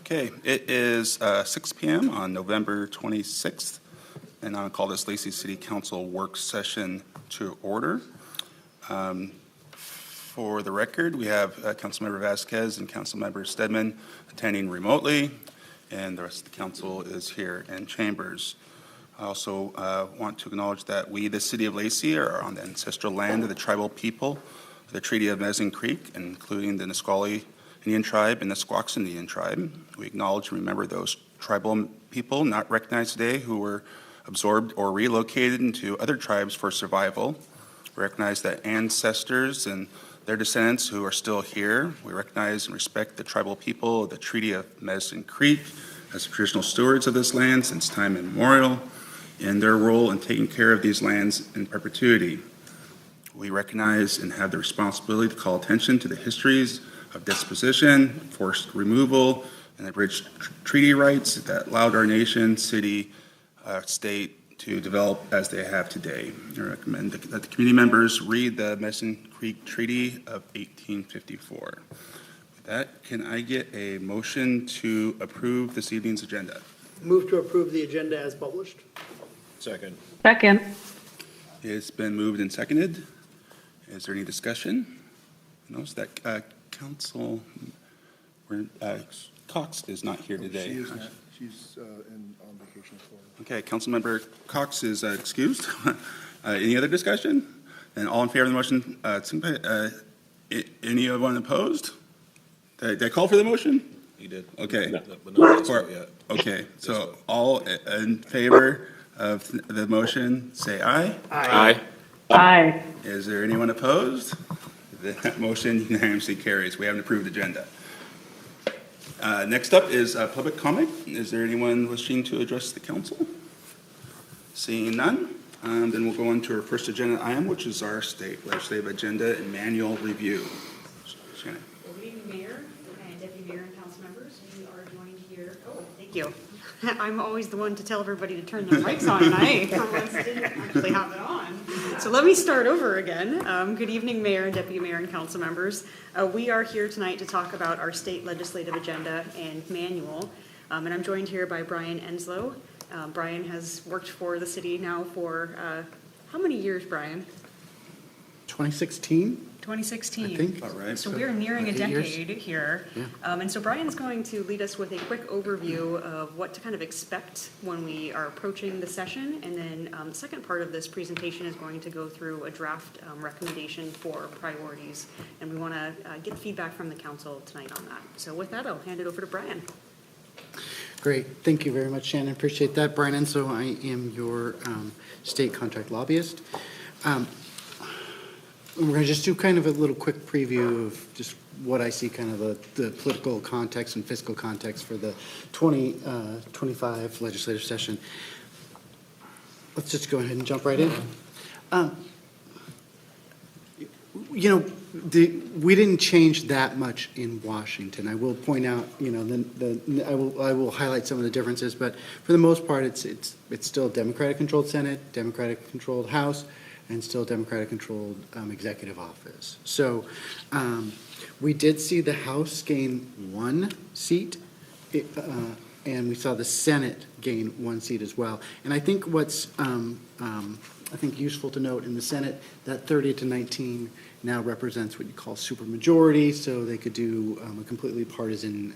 Okay, it is 6 p.m. on November 26th, and I'll call this Lacey City Council work session to order. For the record, we have Councilmember Vasquez and Councilmember Stedman attending remotely, and the rest of the council is here in chambers. I also want to acknowledge that we, the City of Lacey, are on the ancestral land of the tribal people of the Treaty of Medicine Creek, including the Nisqually Indian tribe and the Squaxin Indian tribe. We acknowledge and remember those tribal people not recognized today who were absorbed or relocated into other tribes for survival. We recognize that ancestors and their descendants who are still here. We recognize and respect the tribal people of the Treaty of Medicine Creek as traditional stewards of this land since time immemorial, and their role in taking care of these lands in perpetuity. We recognize and have the responsibility to call attention to the histories of disposition, forced removal, and abridged treaty rights that allowed our nation, city, state to develop as they have today. I recommend that the community members read the Medicine Creek Treaty of 1854. With that, can I get a motion to approve this evening's agenda? Move to approve the agenda as published. Second. Second. It's been moved and seconded. Is there any discussion? No, so that Council Cox is not here today. She is not. She's on vacation in Florida. Okay, Councilmember Cox is excused. Any other discussion? And all in favor of the motion? Anyone opposed? Did I call for the motion? You did. Okay. No, but not yet. Okay, so all in favor of the motion, say aye. Aye. Aye. Is there anyone opposed? That motion unanimously carries. We have an approved agenda. Next up is public comment. Is there anyone wishing to address the council? Seeing none, then we'll go on to our first agenda item, which is our state legislative agenda and manual review. Shannon. Good evening, Mayor and Deputy Mayor and council members. We are joined here. Oh, thank you. I'm always the one to tell everybody to turn their mics on, and I for once didn't actually have it on. So let me start over again. Good evening, Mayor and Deputy Mayor and council members. We are here tonight to talk about our state legislative agenda and manual. And I'm joined here by Brian Enslow. Brian has worked for the city now for how many years, Brian? 2016? 2016. I think. All right. So we're nearing a 8 years. decade here. Yeah. And so Brian's going to lead us with a quick overview of what to kind of expect when we are approaching the session. And then the second part of this presentation is going to go through a draft recommendation for priorities. And we want to get feedback from the council tonight on that. So with that, I'll hand it over to Brian. Great. Thank you very much, Shannon. Appreciate that. Brian Enso, I am your state contract lobbyist. We're going to just do kind of a little quick preview of just what I see kind of the political context and fiscal context for the 2025 legislative session. Let's just go ahead and jump right in. We didn't change that much in Washington. I will point out, I will highlight some of the differences, but for the most part, it's still Democratic-controlled Senate, Democratic-controlled House, and still Democratic-controlled executive office. So we did see the House gain 1 seat, and we saw the Senate gain 1 seat as well. And I think what's useful to note in the Senate, that 30-19 now represents what you call supermajority, so they could do a completely partisan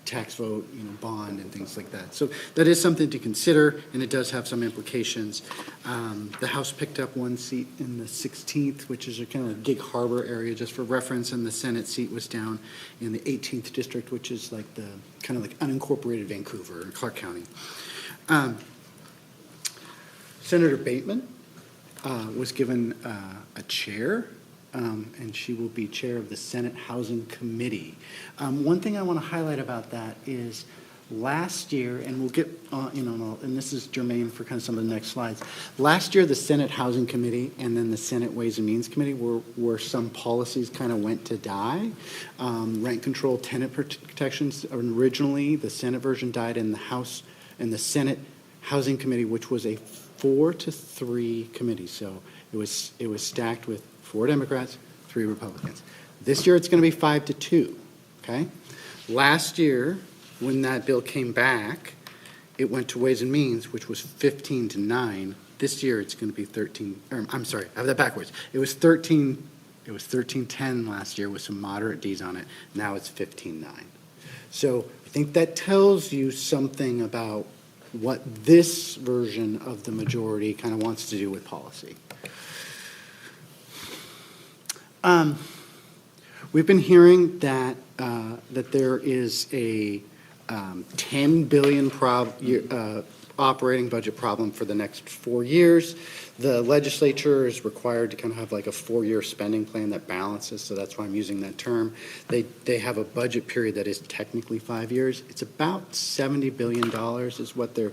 tax vote, bond and things like that. So that is something to consider, and it does have some implications. The House picked up 1 seat in the 16th, which is a kind of a Gig Harbor area, just for reference, and the Senate seat was down in the 18th district, which is like the kind of like unincorporated Vancouver and Clark County. Senator Bateman was given a chair. And she will be chair of the Senate Housing Committee. One thing I want to highlight about that is last year, and we'll get, and this is germane for kind of some of the next slides. Last year, the Senate Housing Committee and then the Senate Ways and Means Committee were some policies kind of went to die. Rent control, tenant protections, originally the Senate version died in the House and the Senate Housing Committee, which was a 4-3 committee. So it was stacked with 4 Democrats, 3 Republicans. This year, it's going to be 5-2, okay? Last year, when that bill came back, it went to Ways and Means, which was 15-9. This year, it's going to be 13, or, I'm sorry, I have that backwards. It was 13-10 last year with some moderate Ds on it. Now it's 15-9. So I think that tells you something about what this version of the majority kind of wants to do with policy. We've been hearing that that there is a $10 billion operating budget problem for the next 4 years. The legislature is required to kind of have like a 4-year spending plan that balances, so that's why I'm using that term. They have a budget period that is technically 5 years. It's about $70 billion is what their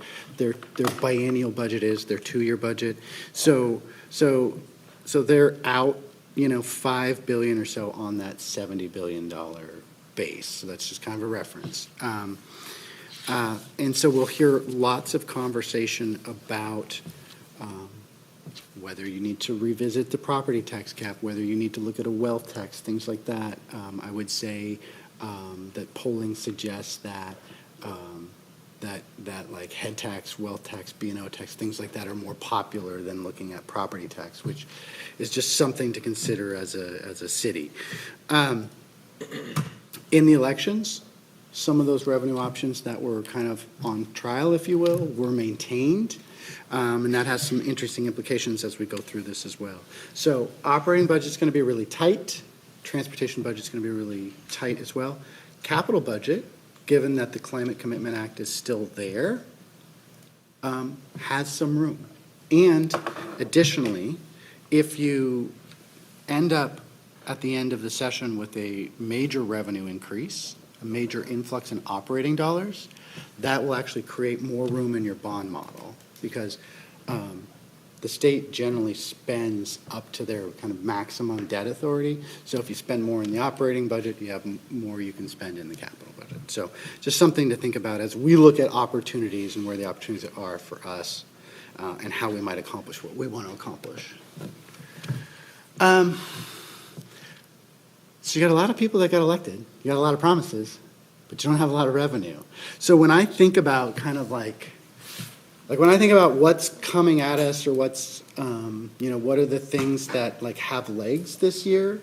biennial budget is, their 2-year budget. So they're out, $5 billion or so on that $70 billion base. So that's just kind of a reference. And so we'll hear lots of conversation about whether you need to revisit the property tax cap, whether you need to look at a wealth tax, things like that. I would say that polling suggests that that like head tax, wealth tax, B&O tax, things like that are more popular than looking at property tax, which is just something to consider as a city. In the elections, some of those revenue options that were kind of on trial, if you will, were maintained. And that has some interesting implications as we go through this as well. So operating budget's going to be really tight. Transportation budget's going to be really tight as well. Capital budget, given that the Climate Commitment Act is still there, has some room. And additionally, if you end up at the end of the session with a major revenue increase, a major influx in operating dollars, that will actually create more room in your bond model because the state generally spends up to their kind of maximum debt authority. So if you spend more in the operating budget, you have more you can spend in the capital budget. So just something to think about as we look at opportunities and where the opportunities are for us and how we might accomplish what we want to accomplish. So you got a lot of people that got elected. You got a lot of promises, but you don't have a lot of revenue. So when I think about kind of like when I think about what's coming at us or what's, what are the things that like have legs this year,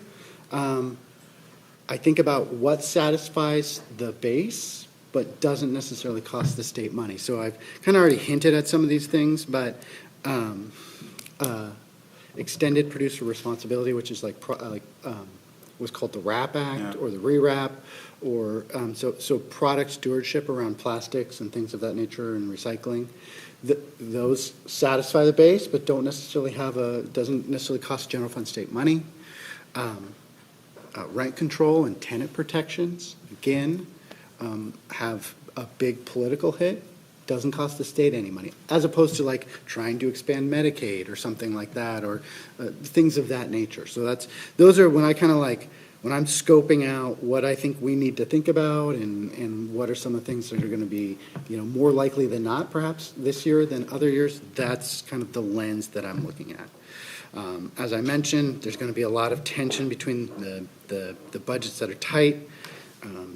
I think about what satisfies the base, but doesn't necessarily cost the state money. So I've kind of already hinted at some of these things, but extended producer responsibility, which is what's called the WRAP Act or the REWRAP, or so product stewardship around plastics and things of that nature and recycling. Those satisfy the base, but don't necessarily doesn't necessarily cost general fund state money. Rent control and tenant protections, again, have a big political hit. Doesn't cost the state any money, as opposed to like trying to expand Medicaid or something like that, or things of that nature. So those are when I kind of when I'm scoping out what I think we need to think about and what are some of the things that are going to be, more likely than not, perhaps this year than other years. That's kind of the lens that I'm looking at. As I mentioned, there's going to be a lot of tension between the budgets that are tight.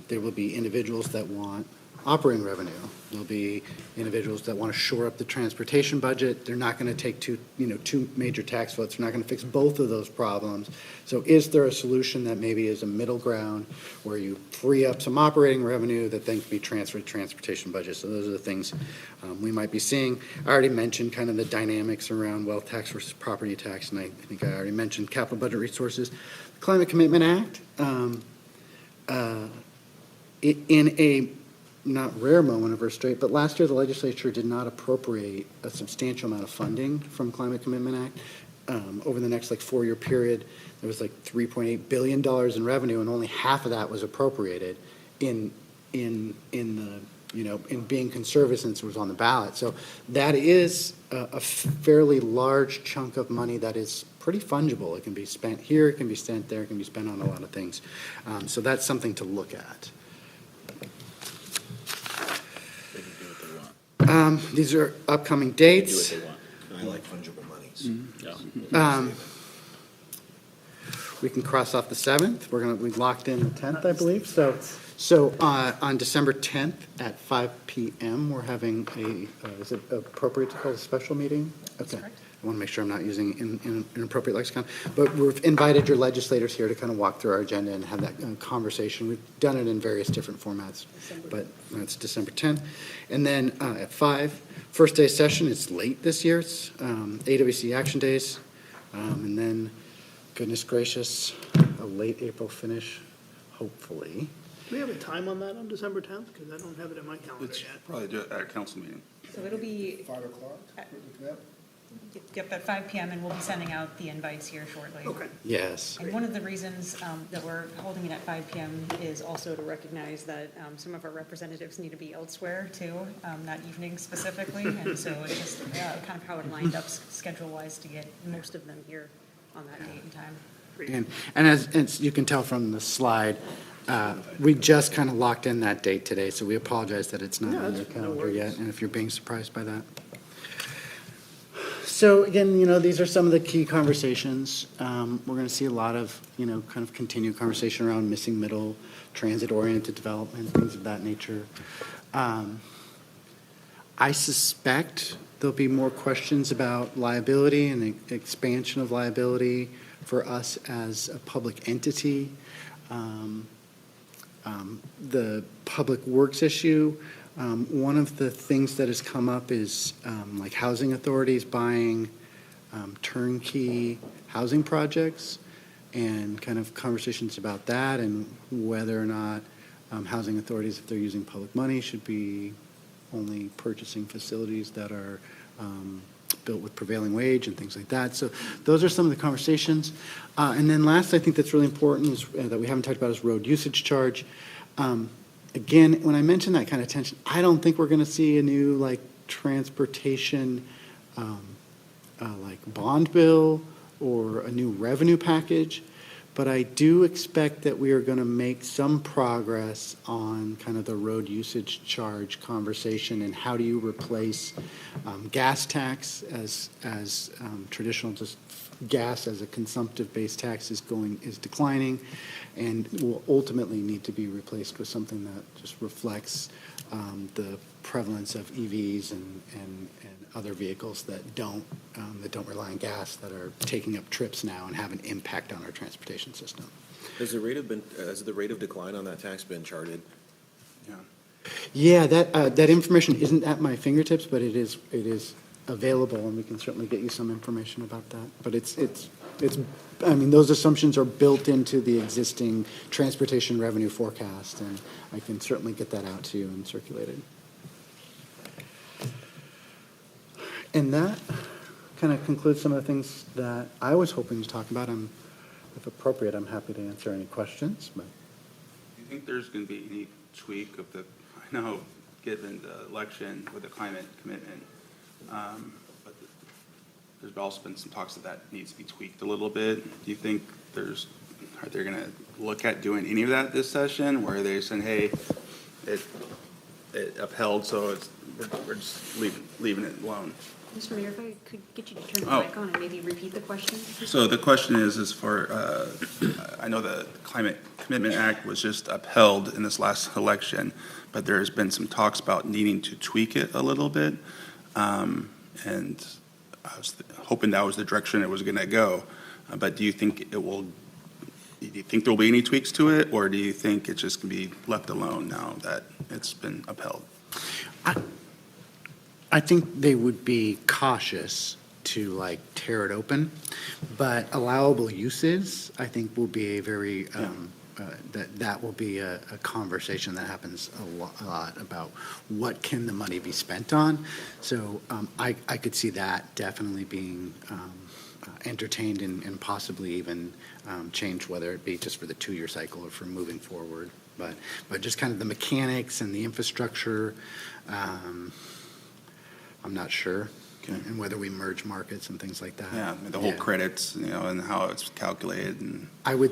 There will be individuals that want operating revenue. There'll be individuals that want to shore up the transportation budget. They're not going to take two major tax votes. They're not going to fix both of those problems. So is there a solution that maybe is a middle ground where you free up some operating revenue that then can be transferred to transportation budget? So those are the things we might be seeing. I already mentioned kind of the dynamics around wealth tax versus property tax, and I think I already mentioned capital budget resources. The Climate Commitment Act, in a not rare moment of restraint, but last year the legislature did not appropriate a substantial amount of funding from Climate Commitment Act. Over the next 4-year period, there was $3.8 billion in revenue, and only half of that was appropriated in being conservative since it was on the ballot. So that is a fairly large chunk of money that is pretty fungible. It can be spent here, it can be spent there, it can be spent on a lot of things. So that's something to look at. These are upcoming dates. Do what they want. I like fungible monies. we can cross off the 7th. We locked in the 10th, I believe. So on December 10th at 5 PM, we're having is it appropriate to call a special meeting? Okay. I want to make sure I'm not using inappropriate lexicon. But we've invited your legislators here to kind of walk through our agenda and have that conversation. We've done it in various different formats, but that's December 10th. And then at 5, first day of session, it's late this year. It's AWC Action Days. And then, goodness gracious, a late April finish, hopefully. Do we have a time on that on December 10th? Because I don't have it in my calendar Let's yet. probably do it at a council meeting. So it'll be, 5 o'clock? yep, at 5 PM, and we'll be sending out the invites here shortly. Okay. Yes. And one of the reasons that we're holding it at 5 PM is also to recognize that some of our representatives need to be elsewhere too, that evening specifically. And so it's just kind of how it lined up schedule-wise to get most of them here on that date and time. And as you can tell from the slide, we just kind of locked in that date today, so we apologize that it's not Yeah, on your that's no calendar worries. yet, and if you're being surprised by that. So again, these are some of the key conversations. We're going to see a lot of, kind of continued conversation around missing middle, transit-oriented development, things of that nature. I suspect there'll be more questions about liability and the expansion of liability for us as a public entity. The public works issue, one of the things that has come up is like housing authorities buying turnkey housing projects and kind of conversations about that and whether or not housing authorities, if they're using public money, should be only purchasing facilities that are built with prevailing wage and things like that. So those are some of the conversations. And then last, I think that's really important is that we haven't talked about is road usage charge. Again, when I mention that kind of tension, I don't think we're going to see a new transportation bond bill or a new revenue package. But I do expect that we are going to make some progress on kind of the road usage charge conversation and how do you replace gas tax as traditional just gas as a consumptive-based tax is declining and will ultimately need to be replaced with something that just reflects the prevalence of EVs and other vehicles that don't rely on gas, that are taking up trips now and have an impact on our transportation system. Has the rate of decline on that tax been charted? Yeah. Yeah, that information isn't at my fingertips, but it is available, and we can certainly get you some information about that. But it's those assumptions are built into the existing transportation revenue forecast, and I can certainly get that out to you and circulate it. And that kind of concludes some of the things that I was hoping to talk about. If appropriate, I'm happy to answer any questions. But Do you think there's going to be any tweak of I know, given the election with the climate commitment, but there's also been some talks that needs to be tweaked a little bit. Do you think are they going to look at doing any of that this session, where they're saying, hey, it upheld, so we're just leaving it alone? Mr. Mayor, if I could get you to turn the Oh. mic on and maybe repeat the question? So the question is for, I know the Climate Commitment Act was just upheld in this last election, but there's been some talks about needing to tweak it a little bit. And I was hoping that was the direction it was going to go. But do you think there will be any tweaks to it, or do you think it's just going to be left alone now that it's been upheld? I think they would be cautious to tear it open, but allowable uses, I think, will be a very that will be a conversation that happens a lot about what can the money be spent on. So I could see that definitely being entertained and possibly even changed, whether it be just for the 2-year cycle or for moving forward. But just kind of the mechanics and the infrastructure. I'm not sure, and whether we merge markets and things like that. Yeah, the whole credits, and how it's calculated. And I would